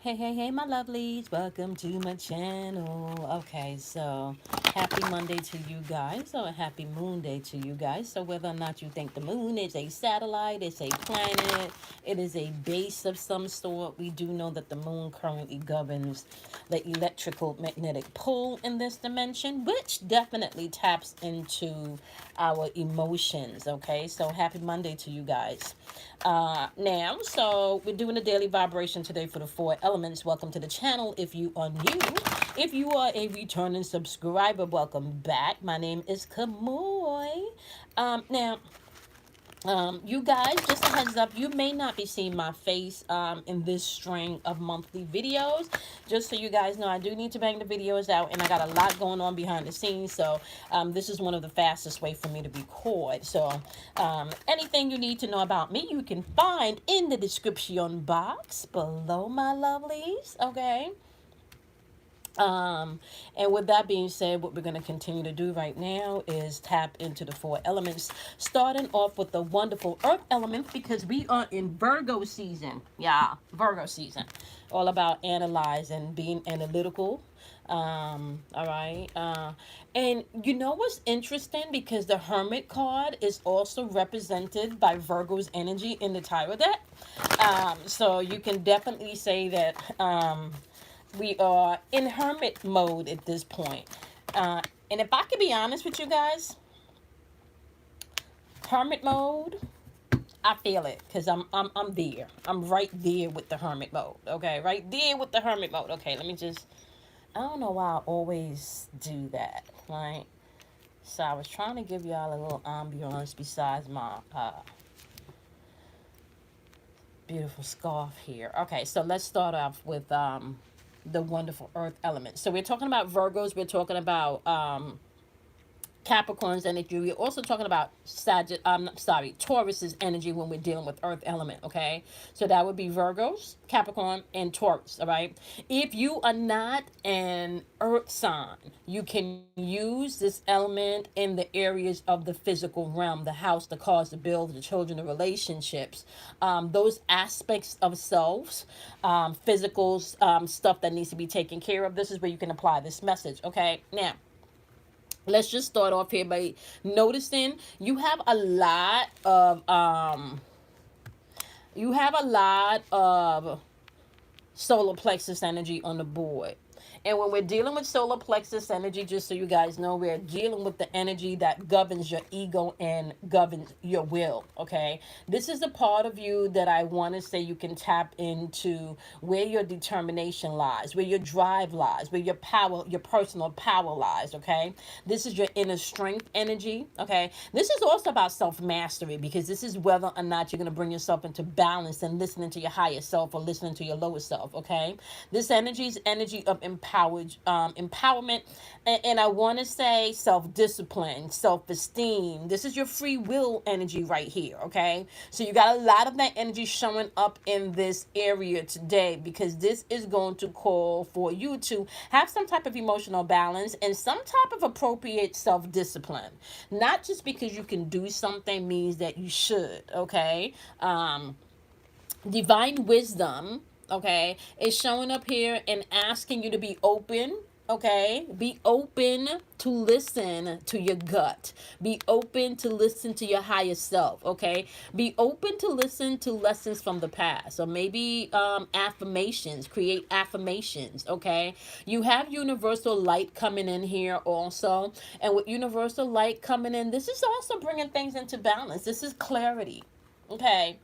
Hey, my lovelies. Welcome to my channel. Okay, so happy Monday to you guys, or a happy moon day to you guys. So whether or not you think the moon is a satellite, it's a planet, it is a base of some sort, we do know that the moon currently governs the electrical magnetic pull in this dimension, which definitely taps into our emotions. Okay, so happy Monday to you guys. Now, so we're doing a daily vibration today for the four elements. Welcome to the channel if you are new. If you are a returning subscriber, welcome back. My name is Kamoy. Now, you guys, just a heads up, you may not be seeing my face in this string of monthly videos. Just so you guys know, I do need to bang the videos out, and I got a lot going on behind the scenes. So this is one of the fastest way for me to record. So anything you need to know about me, you can find in the description box below, my lovelies. Okay. And with that being said, what we're going to continue to do right now is tap into the four elements, starting off with the wonderful earth element, because we are in Virgo season. Yeah, Virgo season. All about analyzing, being analytical. All right. And you know what's interesting? Because the Hermit card is also represented by Virgo's energy in the tarot deck. So you can definitely say that we are in hermit mode at this point. And if I can be honest with you guys, hermit mode, I feel it because I'm there. I'm right there with the hermit mode. Okay, right there with the hermit mode. Okay, let me just. I don't know why I always do that. Right. So I was trying to give y'all a little ambiance besides my beautiful scarf here. Okay, so let's start off with the wonderful earth element. So we're talking about Virgos. We're talking about Capricorn's energy. We're also talking about Taurus's energy when we're dealing with earth element, okay? So that would be Virgos, Capricorn, and Taurus, all right? If you are not an earth sign, you can use this element in the areas of the physical realm, the house, the cars, the bills, the children, the relationships, those aspects of selves, physical stuff that needs to be taken care of. This is where you can apply this message, okay? Now, let's just start off here by noticing you have a lot of solar plexus energy on the board. And when we're dealing with solar plexus energy, just so you guys know, we're dealing with the energy that governs your ego and governs your will. Okay. This is a part of you that I want to say you can tap into, where your determination lies, where your drive lies, where your power, your personal power lies. Okay. This is your inner strength energy. Okay. This is also about self mastery, because this is whether or not you're going to bring yourself into balance and listening to your higher self or listening to your lower self. Okay. This energy is energy of empowerment, and I want to say self-discipline, self-esteem. This is your free will energy right here. Okay, so you got a lot of that energy showing up in this area today, because this is going to call for you to have some type of emotional balance and some type of appropriate self-discipline. Not just because you can do something means that you should. Okay. Divine wisdom, okay, is showing up here and asking you to be open. Okay, be open to listen to your gut, be open to listen to your higher self. Okay, be open to listen to lessons from the past, or maybe affirmations, create affirmations. Okay, you have universal light coming in here also, and with universal light coming in, this is also bringing things into balance. This is clarity. Okay,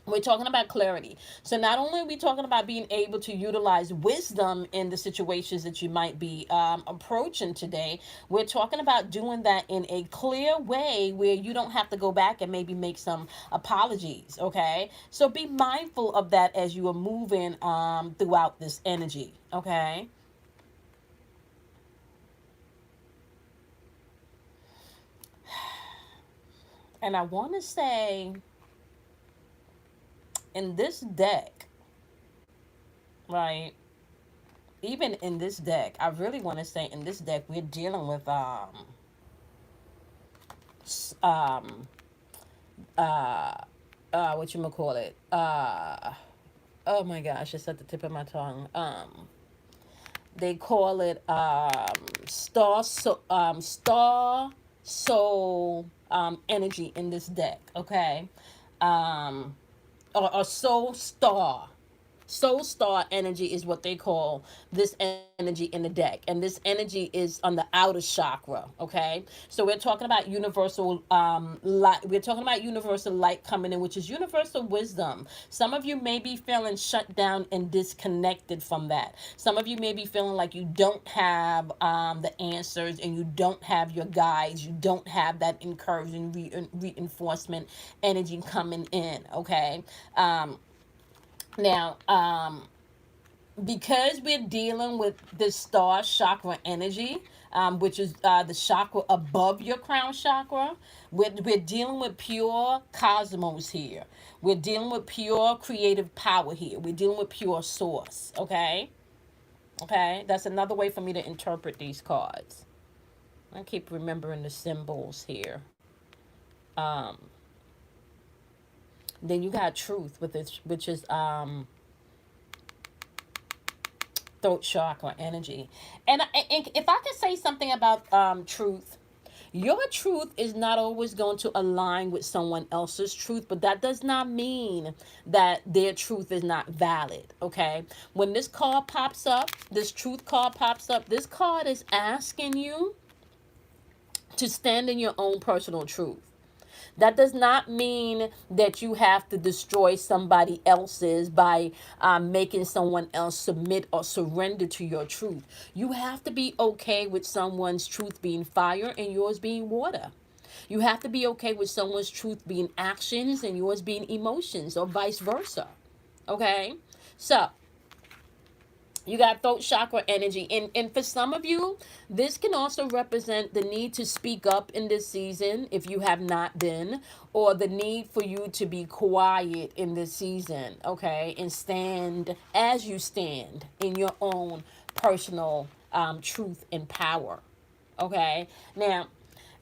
we're talking about clarity. So not only are we talking about being able to utilize wisdom in the situations that you might be approaching today, we're talking about doing that in a clear way where you don't have to go back and maybe make some apologies. Okay, so be mindful of that as you are moving throughout this energy. Okay. And I want to say, in this deck, right, even in this deck, I really want to say in this deck, we're dealing with um, what you call it, Oh my gosh, it's at the tip of my tongue. They call it star soul energy in this deck. Okay, um, or soul star. Soul star energy is what they call this energy in the deck, and this energy is on the outer chakra. Okay, so we're talking about universal light. We're talking about universal light coming in, which is universal wisdom. Some of you may be feeling shut down and disconnected from that. Some of you may be feeling like you don't have the answers, and you don't have your guides. You don't have that encouraging reinforcement energy coming in. Okay. Now, because we're dealing with the star chakra energy, which is the chakra above your crown chakra, we're dealing with pure cosmos here. We're dealing with pure creative power here. We're dealing with pure source. Okay? Okay? That's another way for me to interpret these cards. I keep remembering the symbols here. Um, then you got truth with this, which is throat chakra energy. And if I could say something about truth, your truth is not always going to align with someone else's truth, but that does not mean that their truth is not valid. Okay, when this card pops up, this truth card pops up, this card is asking you to stand in your own personal truth. That does not mean that you have to destroy somebody else's by making someone else submit or surrender to your truth. You have to be okay with someone's truth being fire and yours being water. You have to be okay with someone's truth being actions and yours being emotions, or vice versa. Okay? So, you got throat chakra energy. And for some of you, this can also represent the need to speak up in this season if you have not been, or the need for you to be quiet in this season, okay? And stand as you stand in your own personal truth and power, okay? Now,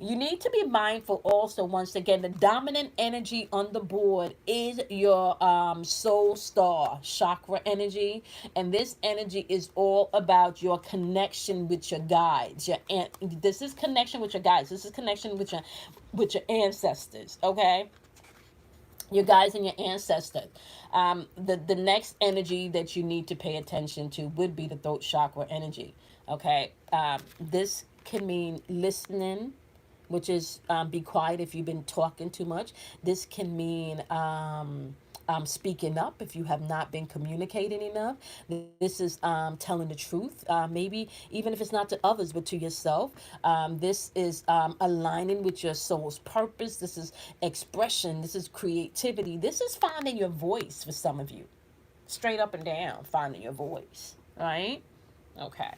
you need to be mindful also, once again, the dominant energy on the board is your soul star chakra energy. And this energy is all about your connection with your guides. This is connection with your guides. This is connection with your ancestors, okay? Your guides and your ancestors. The next energy that you need to pay attention to would be the throat chakra energy, okay? This can mean listening, which is be quiet if you've been talking too much. This can mean speaking up if you have not been communicating enough. This is telling the truth, maybe even if it's not to others but to yourself. This is aligning with your soul's purpose. This is expression. This is creativity. This is finding your voice for some of you. Straight up and down, finding your voice, right? Okay.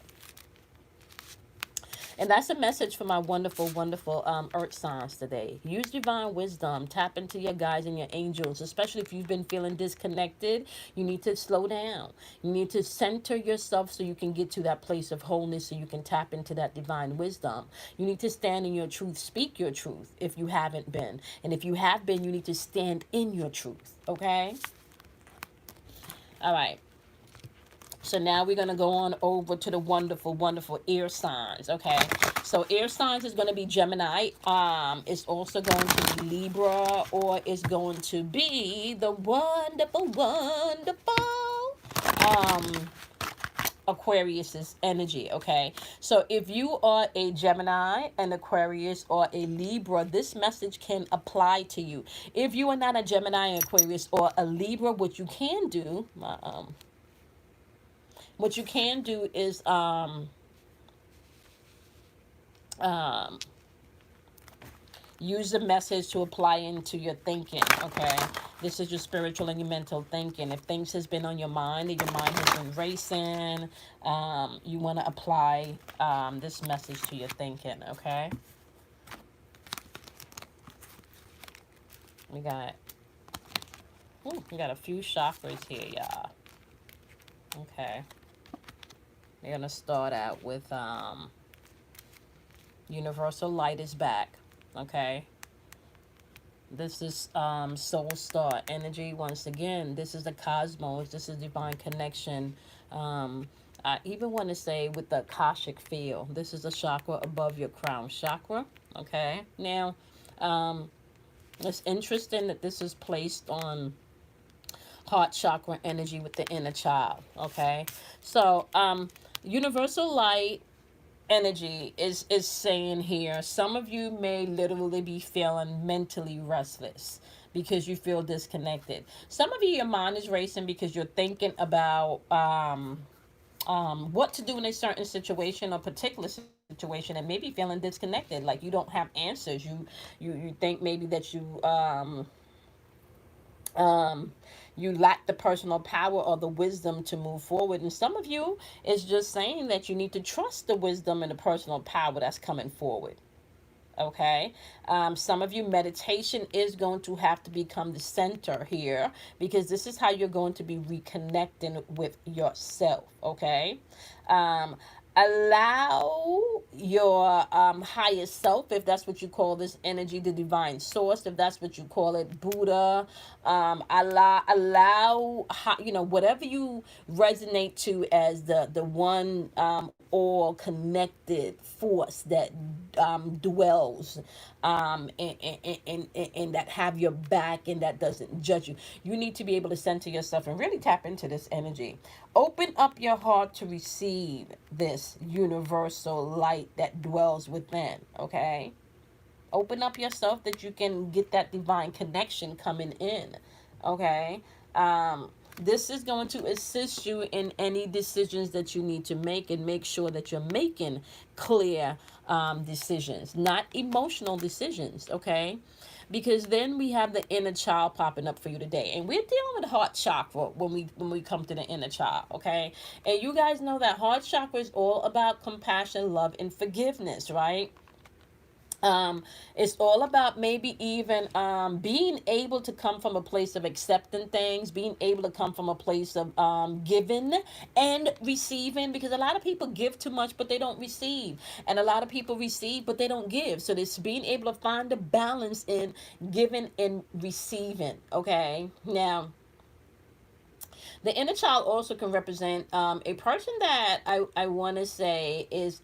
And that's a message for my wonderful, wonderful earth signs today. Use divine wisdom. Tap into your guides and your angels, especially if you've been feeling disconnected. You need to slow down. You need to center yourself so you can get to that place of wholeness, so you can tap into that divine wisdom. You need to stand in your truth. Speak your truth if you haven't been. And if you have been, you need to stand in your truth. Okay? All right. So now we're going to go on over to the wonderful, wonderful air signs, okay? So air signs is going to be Gemini. It's also going to be Libra, or it's going to be the wonderful, wonderful Aquarius's energy, okay? So if you are a Gemini, an Aquarius, or a Libra, this message can apply to you. If you are not a Gemini, Aquarius, or a Libra, what you can do, is um, use the message to apply into your thinking, okay? This is your spiritual and your mental thinking. If things has been on your mind and your mind has been racing, you want to apply this message to your thinking, okay? We got a few chakras here, y'all. Okay. We're going to start out with universal light is back, okay? This is soul star energy. Once again, this is the cosmos. This is divine connection. I even want to say with the Akashic field. This is a chakra above your crown chakra. Okay. Now, um, it's interesting that this is placed on heart chakra energy with the inner child. Okay. So, universal light energy is saying here, some of you may literally be feeling mentally restless because you feel disconnected. Some of you, your mind is racing because you're thinking about what to do in a certain situation or particular situation, and maybe feeling disconnected, like you don't have answers. You think maybe that um, you lack the personal power or the wisdom to move forward. And some of you is just saying that you need to trust the wisdom and the personal power that's coming forward. Okay. Some of you, meditation is going to have to become the center here, because this is how you're going to be reconnecting with yourself. Okay. Um, Allow your higher self, if that's what you call this energy, the divine source, if that's what you call it, Buddha, allow whatever you resonate to as the one all connected force that dwells and that have your back and that doesn't judge you. You need to be able to center yourself and really tap into this energy. Open up your heart to receive this universal light that dwells within. Okay. Open up yourself that you can get that divine connection coming in. Okay. This is going to assist you in any decisions that you need to make, and make sure that you're making clear decisions, not emotional decisions. Okay. Because then we have the inner child popping up for you today, and we're dealing with heart chakra when we come to the inner child. Okay. And you guys know that heart chakra is all about compassion, love, and forgiveness, right? It's all about maybe even being able to come from a place of accepting things, being able to come from a place of giving and receiving, because a lot of people give too much but they don't receive, and a lot of people receive but they don't give. So this being able to find a balance in giving and receiving. Okay. Now, the inner child also can represent a person that I want to say is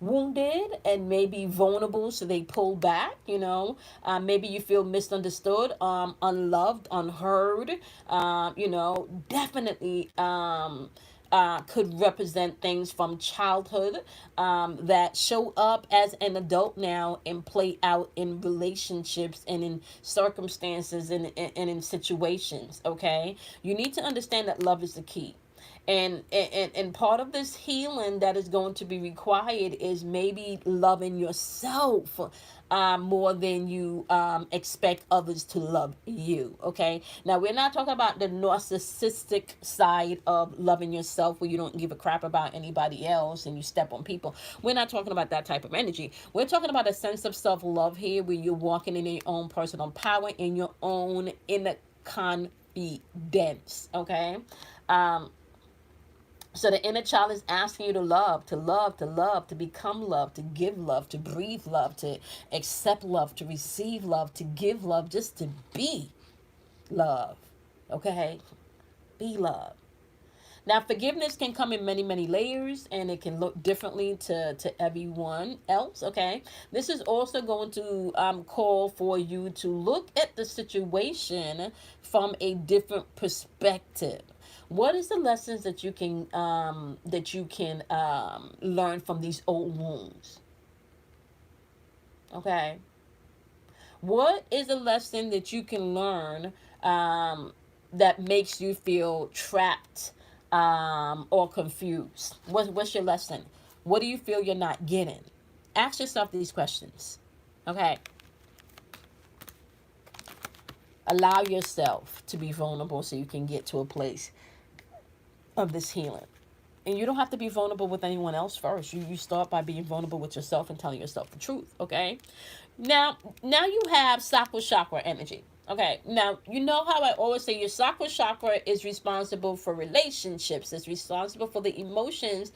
wounded and maybe vulnerable, so they pull back. Maybe you feel misunderstood, unloved, unheard. Definitely could represent things from childhood that show up as an adult now and play out in relationships and in circumstances and in situations. Okay. You need to understand that love is the key. And part of this healing that is going to be required is maybe loving yourself more than you expect others to love you. Okay. Now, we're not talking about the narcissistic side of loving yourself, where you don't give a crap about anybody else and you step on people. We're not talking about that type of energy. We're talking about a sense of self-love here, where you're walking in your own personal power, in your own inner confidence. Okay. So the inner child is asking you to love, to love, to love, to become love, to give love, to breathe love, to accept love, to receive love, to give love, just to be love. Okay? Be love. Now, forgiveness can come in many, many layers, and it can look differently to everyone else. Okay? This is also going to call for you to look at the situation from a different perspective. What is the lessons that you can learn from these old wounds? Okay. What is a lesson that you can learn that makes you feel trapped or confused? What's your lesson? What do you feel you're not getting? Ask yourself these questions. Okay. Allow yourself to be vulnerable so you can get to a place of this healing. And you don't have to be vulnerable with anyone else first. You start by being vulnerable with yourself and telling yourself the truth. Okay. Now you have sakura chakra energy. Okay, now you know how I always say your sacral chakra is responsible for relationships, it's responsible for the emotions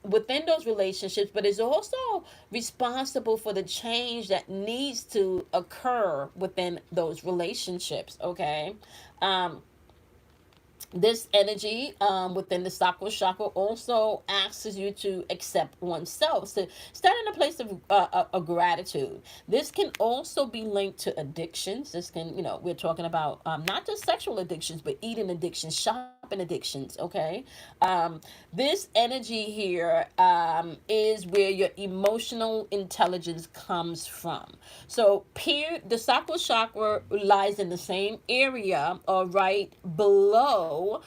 within those relationships, but is also responsible for the change that needs to occur within those relationships. Okay, um, this energy within the sacral chakra also asks you to accept oneself, to start in a place of gratitude. This can also be linked to addictions. This can, we're talking about not just sexual addictions, but eating addictions, shopping addictions. Okay, this energy here is where your emotional intelligence comes from. So the sacral chakra lies in the same area or right below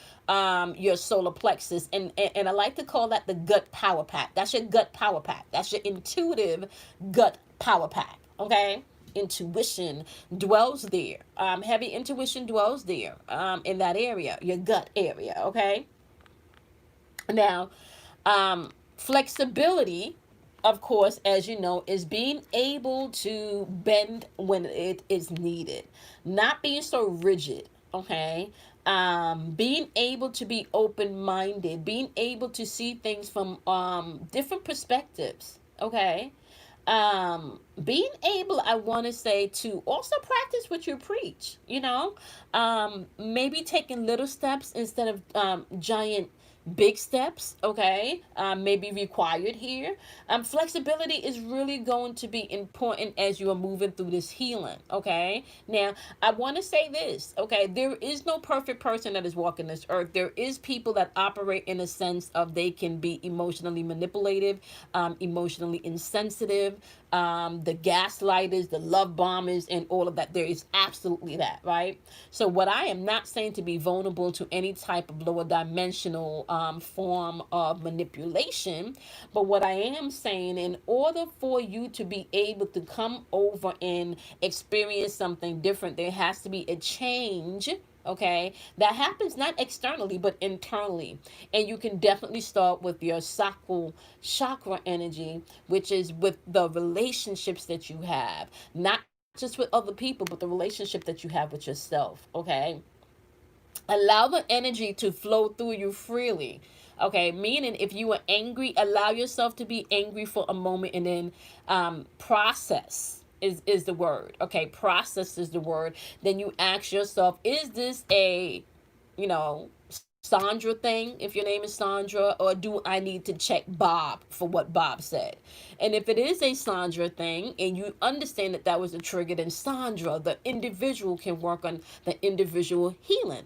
your solar plexus, and I like to call that the gut power pack. That's your gut power pack. That's your intuitive gut power pack. Okay, intuition dwells there. Heavy intuition dwells there, in that area, your gut area. Okay, now, flexibility, of course, as you know, is being able to bend when it is needed, not being so rigid. Okay, being able to be open minded, being able to see things from different perspectives. Okay, being able, I want to say, to also practice what you preach. Maybe taking little steps instead of giant big steps. Okay, may be required here. Flexibility is really going to be important as you are moving through this healing. Okay, now I want to say this. Okay, there is no perfect person that is walking this earth. There is people that operate in a sense of they can be emotionally manipulative, emotionally insensitive, the gaslighters, the love bombers, and all of that. There is absolutely that, right? So, what I am not saying to be vulnerable to any type of lower dimensional form of manipulation, but what I am saying, in order for you to be able to come over and experience something different, there has to be a change. Okay, that happens not externally but internally, and you can definitely start with your sacral chakra energy, which is with the relationships that you have, not just with other people, but the relationship that you have with yourself. Okay, allow the energy to flow through you freely. Okay, meaning if you are angry, allow yourself to be angry for a moment, and then process is the word. Okay, process is the word. Then you ask yourself, is this a, Sandra thing, if your name is Sandra, or do I need to check Bob for what Bob said? And if it is a Sandra thing and you understand that that was a trigger, then Sandra, the individual, can work on the individual healing.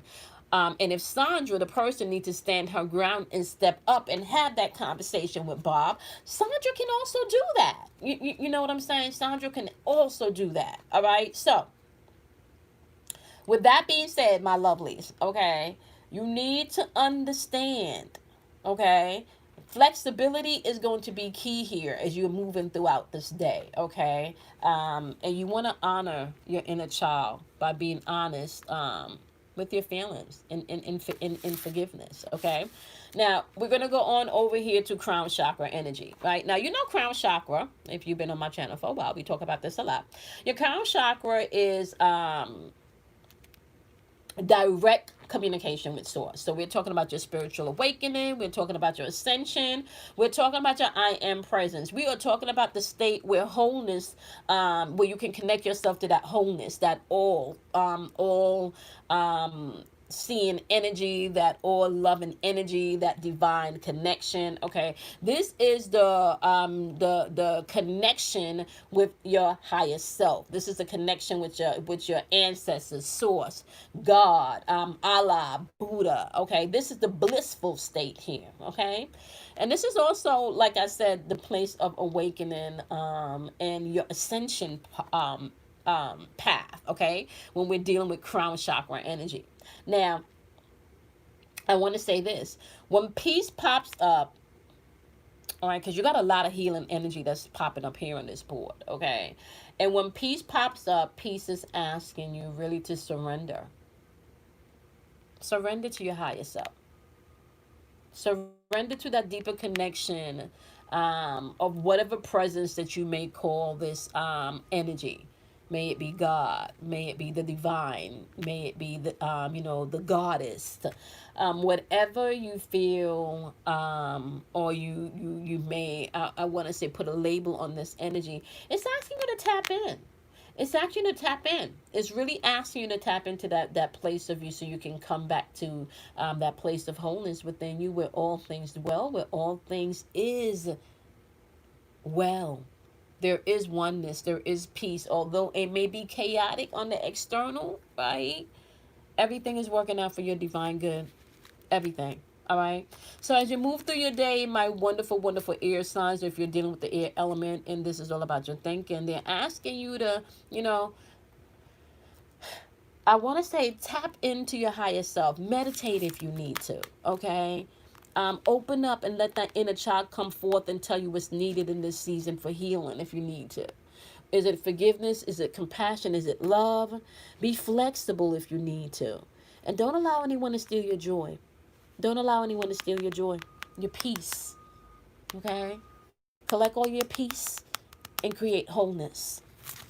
And if Sandra, the person, needs to stand her ground and step up and have that conversation with Bob, Sandra can also do that. You know what I'm saying? Sandra can also do that. All right. So, with that being said, my lovelies, okay, you need to understand, okay, flexibility is going to be key here as you're moving throughout this day, okay? And you want to honor your inner child by being honest with your feelings and forgiveness, okay? Now, we're going to go on over here to crown chakra energy, right? Now, crown chakra, if you've been on my channel for a while, we talk about this a lot. Your crown chakra is direct communication with source. So we're talking about your spiritual awakening, we're talking about your ascension, we're talking about your I am presence. We are talking about the state where wholeness, where you can connect yourself to that wholeness, that all seeing energy, that all loving energy, that divine connection. Okay, this is the connection with your higher self. This is the connection with your ancestors, source, God, Allah, Buddha. Okay, this is the blissful state here. Okay, and this is also, like I said, the place of awakening, and your ascension path. Okay, when we're dealing with crown chakra energy. Now, I want to say this. When peace pops up, all right, because you got a lot of healing energy that's popping up here on this board, okay? And when peace pops up, peace is asking you really to surrender. Surrender to your higher self. Surrender to that deeper connection, of whatever presence that you may call this energy. May it be God. May it be the divine. May it be the the goddess. Whatever you feel, or you may, I want to say, put a label on this energy. It's asking you to tap in. It's asking you to tap in. It's really asking you to tap into that place of you, so you can come back to that place of wholeness within you, where all things dwell, where all things is well. There is oneness, there is peace, although it may be chaotic on the external, right? Everything is working out for your divine good. Everything. All right. So as you move through your day, my wonderful, wonderful air signs, if you're dealing with the air element, and this is all about your thinking, they're asking you to, I want to say, tap into your higher self. Meditate if you need to. Okay. Open up and let that inner child come forth and tell you what's needed in this season for healing if you need to. Is it forgiveness? Is it compassion? Is it love? Be flexible if you need to. And don't allow anyone to steal your joy. Don't allow anyone to steal your joy, your peace. Okay? Collect all your peace and create wholeness.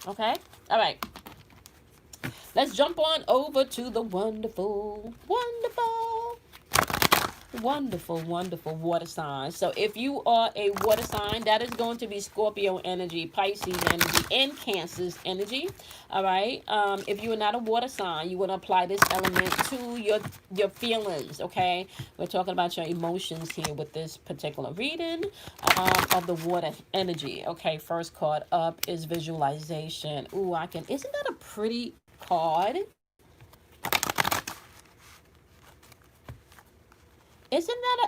Okay? All right. Let's jump on over to the wonderful, wonderful, wonderful, wonderful water sign. So if you are a water sign, that is going to be Scorpio energy, Pisces energy, and Cancer's energy. All right. If you are not a water sign, you want to apply this element to your feelings. Okay. We're talking about your emotions here with this particular reading of the water energy. Okay. First card up is visualization. Ooh, isn't that a pretty card? Isn't that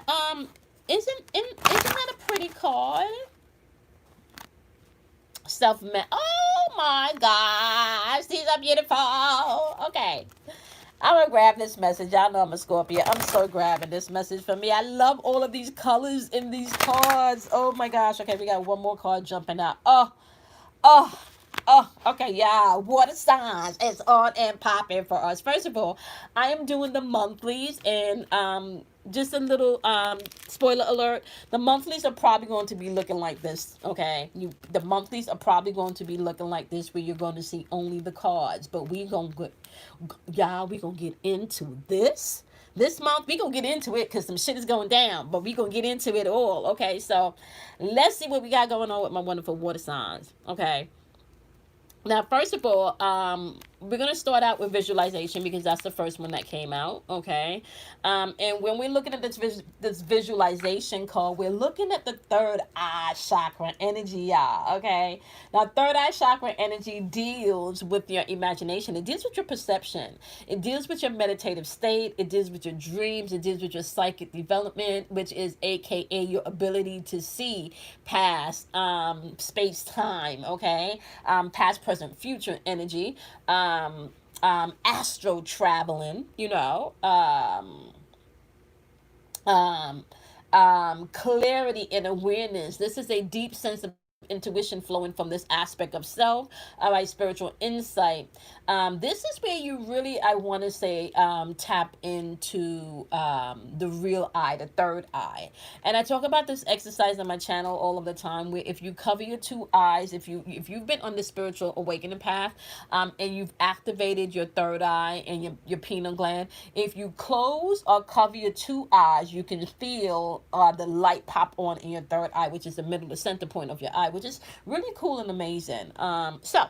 that a pretty card? Oh my gosh, these are beautiful. Okay. I'm gonna grab this message. Y'all know I'm a Scorpio. I'm so grabbing this message for me. I love all of these colors in these cards. Oh my gosh. Okay, we got one more card jumping out. Oh, okay, yeah. Water signs. It's on and popping for us. First of all, I am doing the monthlies, and just a little spoiler alert, the monthlies are probably going to be looking like this. Okay, the monthlies are probably going to be looking like this, where you're going to see only the cards. But we gonna get into this month. We gonna get into it because some shit is going down, but we gonna get into it all. Okay, so let's see what we got going on with my wonderful water signs. Okay. Now, first of all, we're going to start out with visualization, because that's the first one that came out, okay? And when we're looking at this visualization card, we're looking at the third eye chakra energy, y'all, okay? Now, third eye chakra energy deals with your imagination. It deals with your perception. It deals with your meditative state. It deals with your dreams. It deals with your psychic development, which is AKA your ability to see past space-time, okay? Past, present, future energy. Astro traveling, clarity and awareness. This is a deep sense of intuition flowing from this aspect of self. All right, spiritual insight. This is where you really, I want to say, tap into the real eye, the third eye. And I talk about this exercise on my channel all of the time, where if you cover your two eyes, if you've been on the spiritual awakening path, and you've activated your third eye and your pineal gland, if you close or cover your two eyes, you can feel the light pop on in your third eye, which is the center point of your eye, which is really cool and amazing. So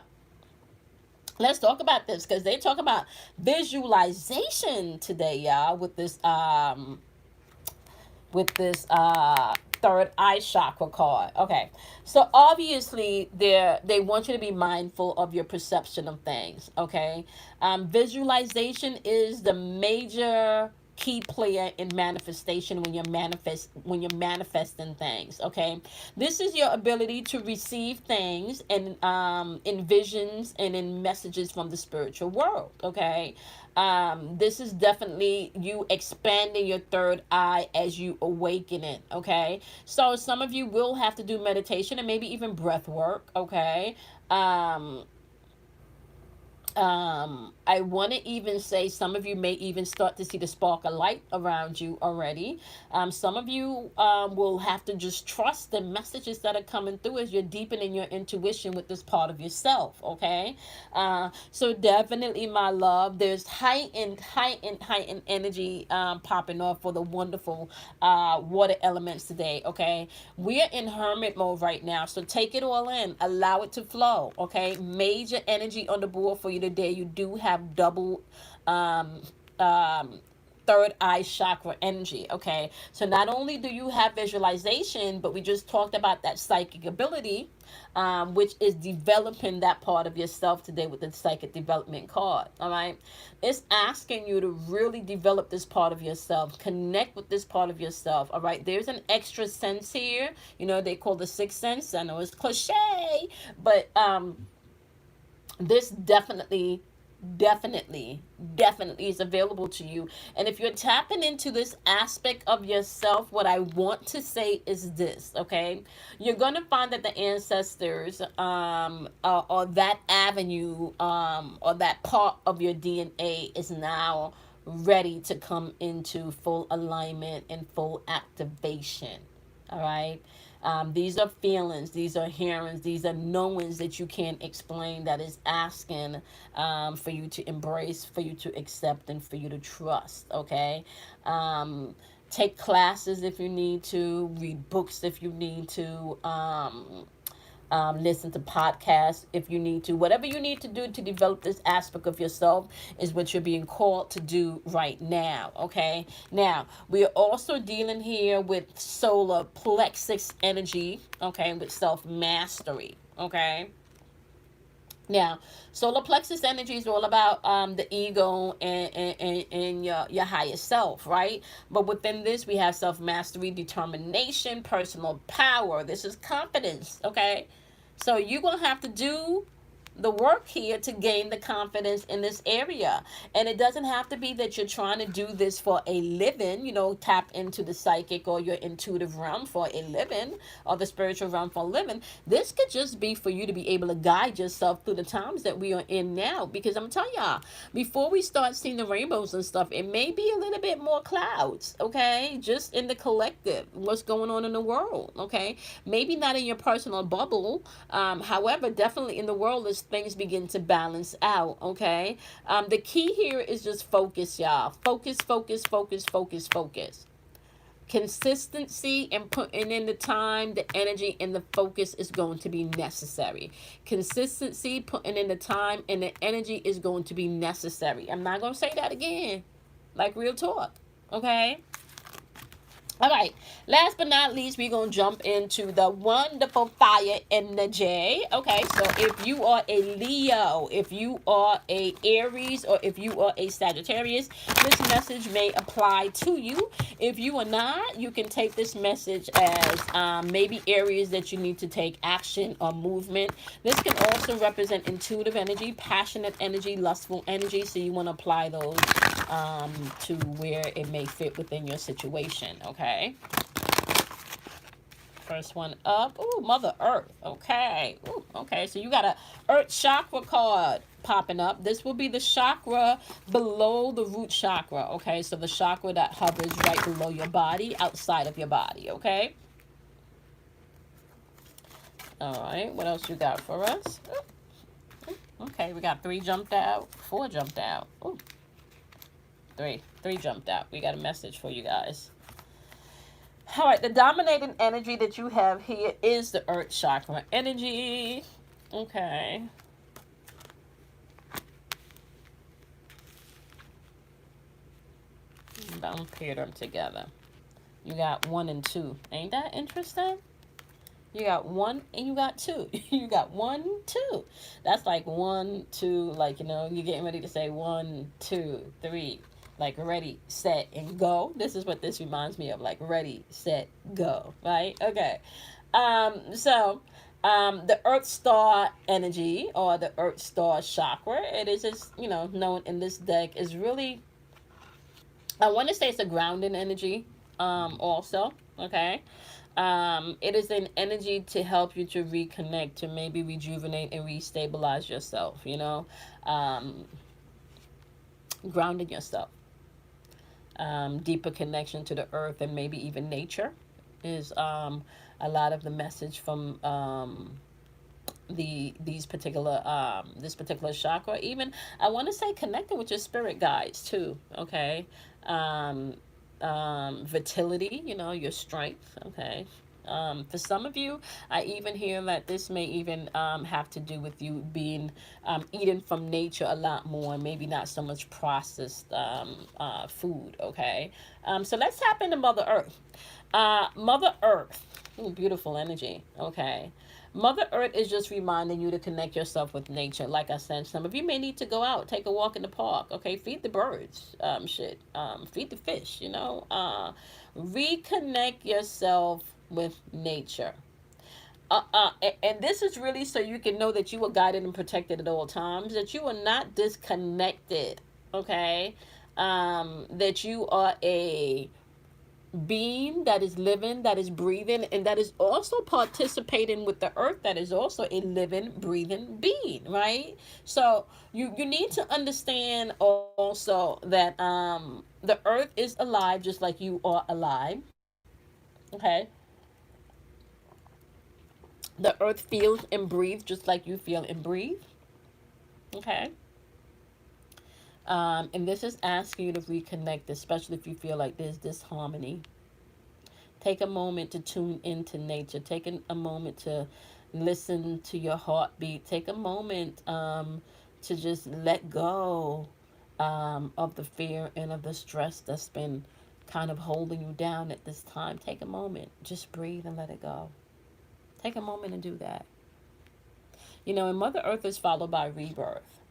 let's talk about this, because they talk about visualization today, y'all, with this third eye chakra card. Okay, so obviously they want you to be mindful of your perception of things. Okay, visualization is the major key player in manifestation when you're manifesting things. Okay, this is your ability to receive things and in visions and in messages from the spiritual world. Okay, this is definitely you expanding your third eye as you awaken it. Okay, so some of you will have to do meditation and maybe even breath work. Okay, I want to even say some of you may even start to see the spark of light around you already. Some of you will have to just trust the messages that are coming through as you're deepening your intuition with this part of yourself, okay? So definitely, my love, there's heightened energy popping off for the wonderful water elements today, okay? We're in hermit mode right now, so take it all in. Allow it to flow, okay? Major energy on the board for you today. You do have double um, um, third eye chakra energy, okay? So not only do you have visualization, but we just talked about that psychic ability, which is developing that part of yourself today with the psychic development card, all right? It's asking you to really develop this part of yourself, connect with this part of yourself, all right? There's an extra sense here. You know, they call the sixth sense. I know it's cliche, but this definitely is available to you. And if you're tapping into this aspect of yourself, what I want to say is this, okay? You're going to find that the ancestors or that avenue or that part of your DNA is now ready to come into full alignment and full activation, all right? These are feelings, these are hearings, these are knowings that you can't explain, that is asking for you to embrace, for you to accept, and for you to trust, okay? Take classes if you need to, read books if you need to, listen to podcasts if you need to. Whatever you need to do to develop this aspect of yourself is what you're being called to do right now, okay? Now, we are also dealing here with solar plexus energy, okay, with self-mastery, okay? Now, solar plexus energy is all about the ego and your higher self, right? But within this, we have self-mastery, determination, personal power. This is confidence, okay? So you're going to have to do the work here to gain the confidence in this area. And it doesn't have to be that you're trying to do this for a living, you know, tap into the psychic or your intuitive realm for a living, or the spiritual realm for a living. This could just be for you to be able to guide yourself through the times that we are in now. Because I'm telling y'all, before we start seeing the rainbows and stuff, it may be a little bit more clouds, okay? Just in the collective, what's going on in the world, okay? Maybe not in your personal bubble. However, definitely in the world as things begin to balance out, okay? The key here is just focus, y'all. Focus, focus, focus, focus, focus. Consistency and putting in the time, the energy, and the focus is going to be necessary. Consistency, putting in the time, and the energy is going to be necessary. I'm not going to say that again. Like real talk, okay? All right, last but not least, we're going to jump into the wonderful fire energy. Okay, so if you are a Leo, if you are a Aries, or if you are a Sagittarius, this message may apply to you. If you are not, you can take this message as maybe areas that you need to take action or movement. This can also represent intuitive energy, passionate energy, lustful energy, so you want to apply those to where it may fit within your situation, okay? First one up. Ooh, Mother Earth. Okay. Ooh, okay, so you got a Earth chakra card popping up. This will be the chakra below the root chakra, okay? So the chakra that hovers right below your body, outside of your body, okay? All right, what else you got for us? Okay, we got 3 jumped out, 4 jumped out. Ooh. Three jumped out. We got a message for you guys. All right, the dominating energy that you have here is the Earth chakra energy. Okay. I'm paired them together. You got 1 and 2. Ain't that interesting? You got 1 and you got 2. You got 1, 2. That's like 1, 2, like, you know, you're getting ready to say 1, 2, 3. Like ready, set, and go. This is what this reminds me of, like ready, set, go, right? Okay. The Earth Star energy, or the Earth Star chakra, it is just, you know, known in this deck is really, I want to say it's a grounding energy, also, okay? It is an energy to help you to reconnect, to maybe rejuvenate and restabilize yourself, um, grounding yourself. Deeper connection to the earth and maybe even nature is a lot of the message from these particular this particular chakra. Even I want to say connecting with your spirit guides too. Okay. um Vitality, your strength. Okay. For some of you, I even hear that this may even have to do with you being eating from nature a lot more, maybe not so much processed food. Okay. So let's tap into Mother Earth. Mother Earth. Ooh, beautiful energy. Okay. Mother Earth is just reminding you to connect yourself with nature. Like I said, some of you may need to go out, take a walk in the park. Okay, feed the birds. Feed the fish. Reconnect yourself with nature. And this is really so you can know that you are guided and protected at all times. That you are not disconnected. Okay, that you are a being that is living, that is breathing, and that is also participating with the earth, that is also a living, breathing being, right? So you need to understand also that the earth is alive just like you are alive. Okay. The earth feels and breathes just like you feel and breathe. Okay. And this is asking you to reconnect, especially if you feel like there's disharmony. Take a moment to tune into nature. Take a moment to listen to your heartbeat. Take a moment to just let go of the fear and of the stress that's been kind of holding you down at this time. Take a moment. Just breathe and let it go. Take a moment and do that. And Mother Earth is followed by rebirth.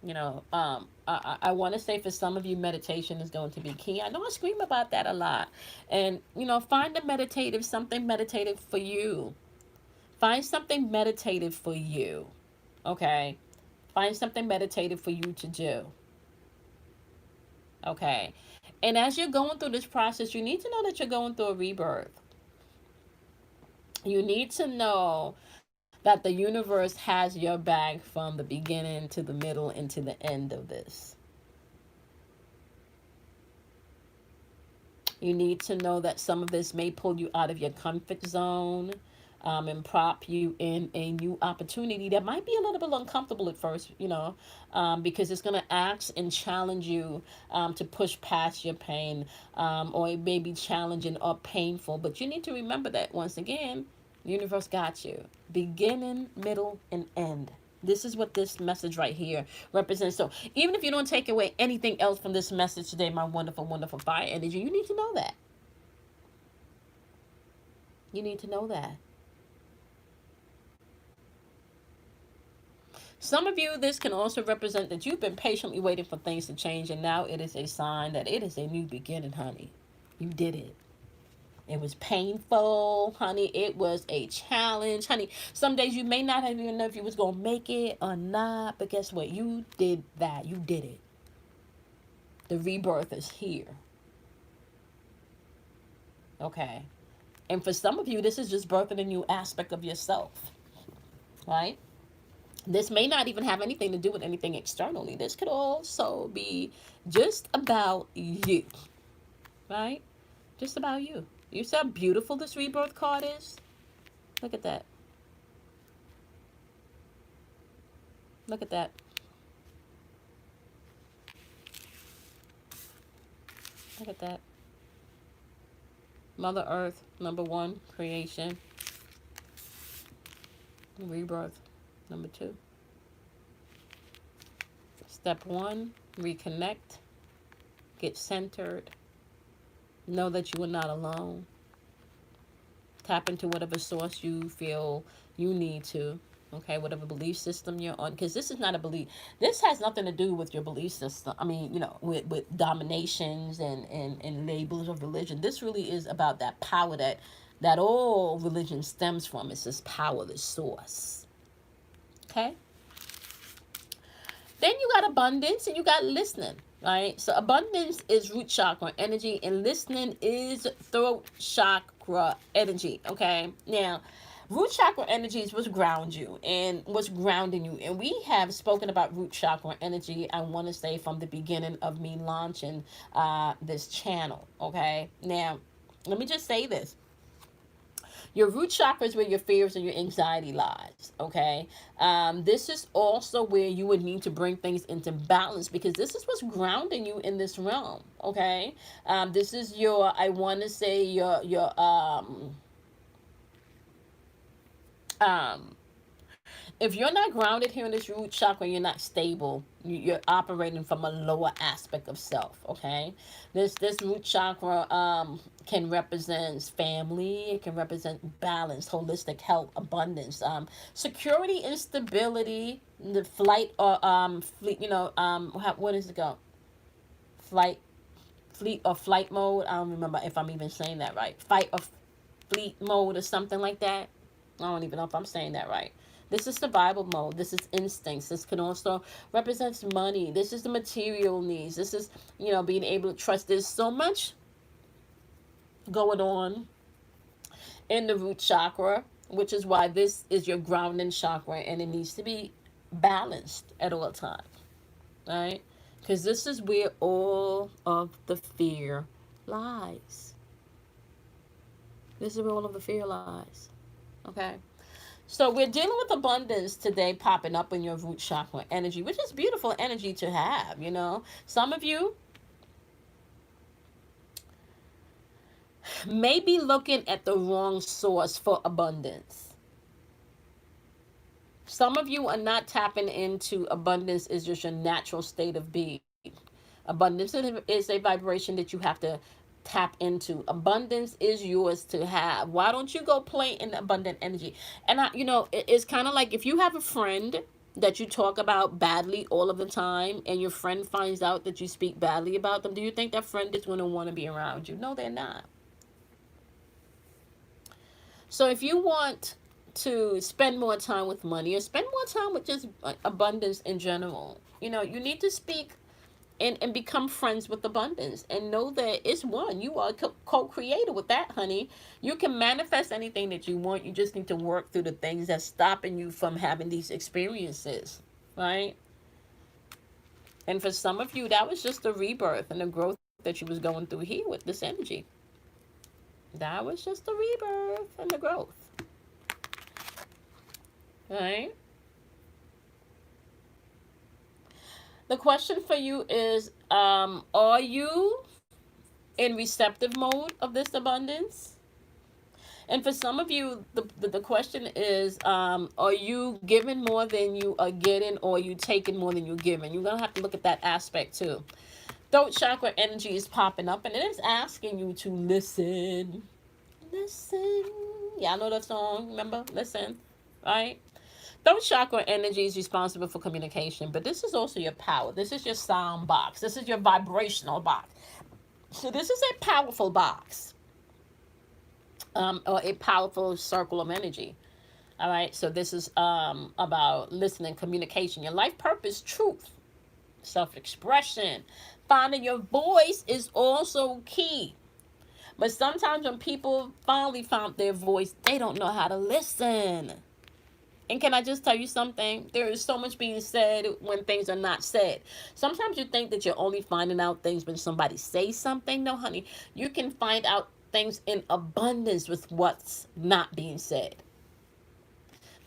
I want to say for some of you, meditation is going to be key. I know I scream about that a lot. And, find something meditative for you. Find something meditative for you. Okay. Find something meditative for you to do. Okay. And as you're going through this process, you need to know that you're going through a rebirth. You need to know that the universe has your back from the beginning to the middle and to the end of this. You need to know that some of this may pull you out of your comfort zone, and prop you in a new opportunity that might be a little bit uncomfortable at first, because it's going to ask and challenge you to push past your pain, or it may be challenging or painful. But you need to remember that, once again, the universe got you. Beginning, middle, and end. This is what this message right here represents. So even if you don't take away anything else from this message today, my wonderful, wonderful fire energy, you need to know that. You need to know that. Some of you, this can also represent that you've been patiently waiting for things to change, and now it is a sign that it is a new beginning, honey. You did it. It was painful, honey. It was a challenge, honey. Some days you may not have even know if you was going to make it or not, but guess what? You did that. You did it. The rebirth is here. Okay. And for some of you, this is just birthing a new aspect of yourself, right? This may not even have anything to do with anything externally. This could also be just about you, right? Just about you. You see how beautiful this rebirth card is? Look at that. Look at that. Look at that. Mother Earth, number 1, creation. Rebirth, number 2. Step 1, reconnect. Get centered. Know that you are not alone. Tap into whatever source you feel you need to. Okay, whatever belief system you're on. Because this is not a belief. This has nothing to do with your belief system. I mean, with dominations and labels of religion. This really is about that power that all religion stems from. It's this power, this source. Okay? Then you got abundance and you got listening. right? So abundance is root chakra energy, and listening is throat chakra energy. Okay, now root chakra energy is what's ground you and what's grounding you, and we have spoken about root chakra energy, I want to say, from the beginning of me launching this channel. Okay, now let me just say this. Your root chakra is where your fears and your anxiety lies. Okay, this is also where you would need to bring things into balance, because this is what's grounding you in this realm. Okay, this is your, I want to say, your um if you're not grounded here in this root chakra, you're not stable. You're operating from a lower aspect of self. Okay, this root chakra can represent family. It can represent balance, holistic health, abundance, security and stability. The flight or fleet. What does it go? Flight, fleet or flight mode. I don't remember if I'm even saying that right. Fight or fleet mode or something like that. I don't even know if I'm saying that right. This is survival mode. This is instincts. This can also represents money. This is the material needs. This is, being able to trust. There's so much going on in the root chakra, which is why this is your grounding chakra, and it needs to be balanced at all times, right? Because this is where all of the fear lies. This is where all of the fear lies. Okay. So we're dealing with abundance today popping up in your root chakra energy, which is beautiful energy to have. Some of you may be looking at the wrong source for abundance. Some of you are not tapping into abundance is just your natural state of being. Abundance is a vibration that you have to tap into. Abundance is yours to have. Why don't you go play in abundant energy? And it's kind of like if you have a friend that you talk about badly all of the time, and your friend finds out that you speak badly about them, do you think that friend is going to want to be around you? No, they're not. So if you want to spend more time with money, or spend more time with just abundance in general, you need to speak and become friends with abundance, and know that it's one. You are co-creator with that, honey. You can manifest anything that you want. You just need to work through the things that's stopping you from having these experiences, right? And for some of you, that was just the rebirth and the growth that you was going through here with this energy. That was just the rebirth and the growth, right? The question for you is, are you in receptive mode of this abundance? And for some of you, the question is, are you giving more than you are getting, or are you taking more than you're giving? You're going to have to look at that aspect too. Throat chakra energy is popping up, and it is asking you to listen. Listen. Yeah, I know that song. Remember? Listen. Right? Throat chakra energy is responsible for communication, but this is also your power. This is your sound box. This is your vibrational box. So this is a powerful box, or a powerful circle of energy. All right. So this is about listening, communication, your life purpose, truth, self-expression. Finding your voice is also key. But sometimes when people finally found their voice, they don't know how to listen. And can I just tell you something? There is so much being said when things are not said. Sometimes you think that you're only finding out things when somebody says something. No, honey. You can find out things in abundance with what's not being said.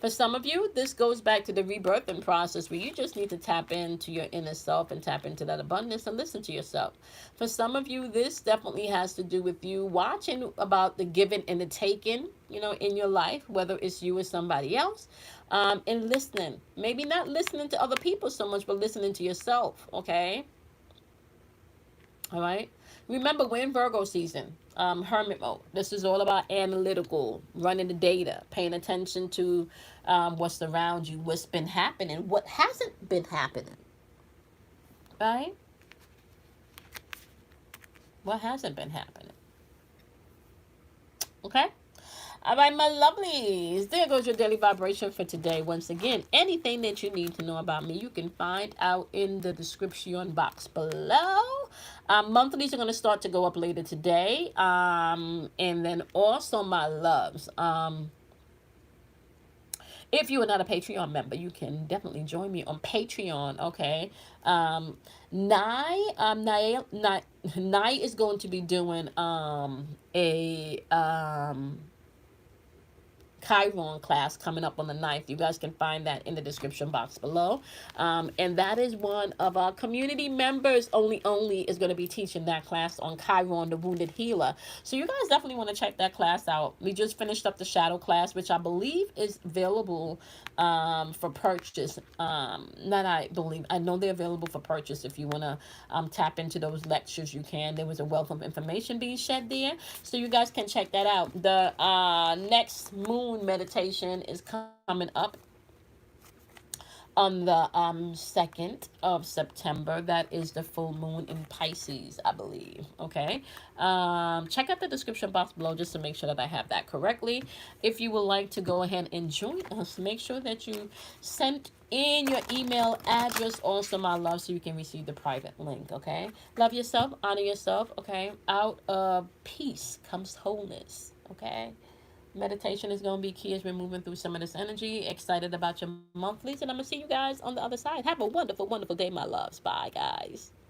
For some of you, this goes back to the rebirthing process, where you just need to tap into your inner self and tap into that abundance and listen to yourself. For some of you, this definitely has to do with you watching about the giving and the taking, in your life, whether it's you or somebody else, and listening. Maybe not listening to other people so much, but listening to yourself, okay? All right. Remember, we're in Virgo season, hermit mode. This is all about analytical, running the data, paying attention to what's around you, what's been happening, what hasn't been happening. Right? What hasn't been happening. Okay? All right, my lovelies. There goes your daily vibration for today. Once again, anything that you need to know about me, you can find out in the description box below. Monthlies are going to start to go up later today. And then also, my loves. If you are not a Patreon member, you can definitely join me on Patreon. Okay. Nye is going to be doing a Chiron class coming up on the 9th. You guys can find that in the description box below. And that is one of our community members, only is going to be teaching that class on Chiron, the Wounded Healer. So you guys definitely want to check that class out. We just finished up the Shadow class, which I believe is available for purchase. Not I believe, I know they're available for purchase. If you want to tap into those lectures, you can. There was a wealth of information being shed there. So you guys can check that out. The next moon meditation is coming up on the 2nd of September. That is the full moon in Pisces, I believe. Okay. Check out the description box below just to make sure that I have that correctly. If you would like to go ahead and join us, make sure that you send in your email address also, my love, so you can receive the private link. Okay. Love yourself, honor yourself. Okay. Out of peace comes wholeness. Okay. Meditation is going to be key as we're moving through some of this energy. Excited about your monthlies, and I'm going to see you guys on the other side. Have a wonderful, wonderful day, my loves. Bye, guys.